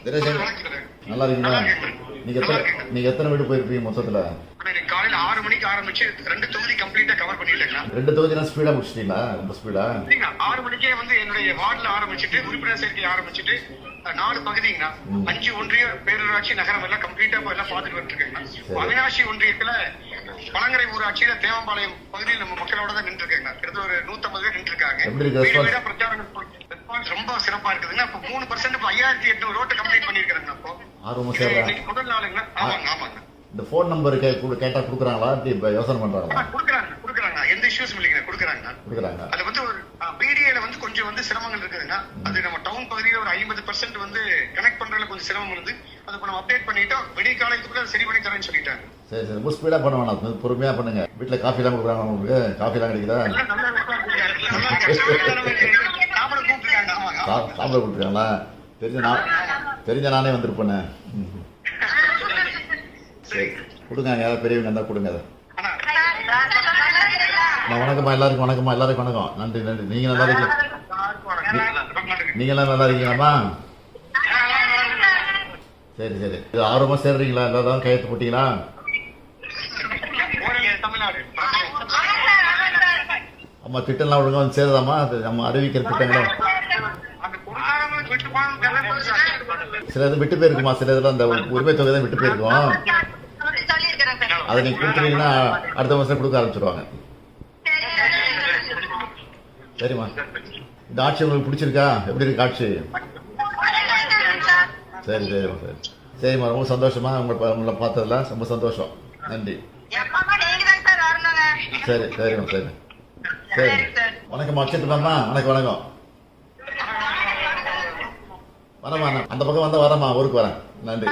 தினேஷ் நல்லா இருக்கீங்களா? நீங்க எத்தனை வீடு போயிருப்பீங்க மொத்தத்துல? காலையில 6 மணிக்கு ஆரம்பிச்சு 2 தொகுதி கம்ப்ளீட்டா கவர் பண்ணிட்டேன். 2 தொகுதினா ஸ்பீடா முடிச்சிட்டீங்களா? ரொம்ப ஸ்பீடா? 6 மணிக்கே வந்து என்னுடைய வார்டுல ஆரம்பிச்சுட்டு உறுப்பினர் சேர்க்கை ஆரம்பிச்சுட்டு 4 பகுதிங்கண்ணா 5 ஒன்றிய பேரூராட்சி நகரம் எல்லாம் கம்ப்ளீட்டா எல்லாம் பார்த்துட்டு வந்துருக்கேங்க. அவினாசி ஒன்றியத்துல பழங்கரை ஊராட்சியில தேவம்பாளையம் பகுதியில் நம்ம மக்களோட தான் நின்று இருக்கேங்க. கிட்டத்தட்ட ஒரு 150 பேர் நின்று இருக்காங்க. பிரச்சாரம் ரொம்ப சிறப்பா இருக்குதுங்க. இப்போ 3% 5800 ரோட்டை கம்ப்ளீட் பண்ணிருக்காங்க. அப்போ முதல் நாளுங்க. ஆமாங்க ஆமாங்க. இந்த போன் நம்பர் கேட்டா குடுக்குறாங்களா? யோசனை பண்றாங்களா? குடுக்குறாங்க. எந்த இஷ்யூஸும் இல்லைங்க. குடுக்குறாங்க. அது வந்து ஒரு பிடிஏல வந்து கொஞ்சம் வந்து சிரமங்கள் இருக்குதுங்க. அது நம்ம டவுன் பகுதியில ஒரு 50% வந்து கனெக்ட் பண்றதுல கொஞ்சம் சிரமம் இருந்து அது நம்ம அப்டேட் பண்ணிட்டோம். விடிய காலைக்குள்ள சரி பண்ணி தரேன்னு சொல்லிட்டாங்க. சரி சரி, ரொம்ப ஸ்பீடா பண்ண வேணாம், பொறுமையா பண்ணுங்க. வீட்டுல காஃபி எல்லாம் கொடுக்குறாங்க உங்களுக்கு? காஃபி எல்லாம் கிடைக்குதா? சாப்பிட கொடுத்துருக்காங்களா? தெரிஞ்ச நானே வந்திருப்பேன். சரி கொடுங்க, யாராவது பெரியவங்க இருந்தா கொடுங்க. வணக்கம்மா எல்லாருக்கும், வணக்கம். நன்றி. நீங்க நல்லா இருக்கீங்க? நீங்க எல்லாம் நல்லா இருக்கீங்களாம்மா? சரி சரி, இது ஆர்வமா சேர்றீங்களா? எல்லாரும் கையெழுத்து போட்டீங்களா? அம்மா திட்டம்லாம் ஒழுங்கா வந்து சேருதாம்மா? நம்ம அறிவிக்கிற திட்டங்களும் சில இது விட்டு போயிருக்குமா? சில இதெல்லாம் அந்த உரிமை தொகை தான் விட்டு போயிருக்கோம். அதை நீங்க கொடுத்துட்டீங்கன்னா அடுத்த வருஷம் கொடுக்க ஆரம்பிச்சிருவாங்க. சரிம்மா, இந்த ஆட்சி உங்களுக்கு பிடிச்சிருக்கா? எப்படி இருக்கு ஆட்சி? சரிம்மா, ரொம்ப சந்தோஷமா உங்களை பார்த்ததுல ரொம்ப சந்தோஷம். நன்றி. சரிம்மா. சரி வணக்கம் அக்ஷயத்துமாம்மா. வணக்கம். வரமா, அந்த பக்கம் வந்தா வரமா, ஊருக்கு வரேன். நன்றி.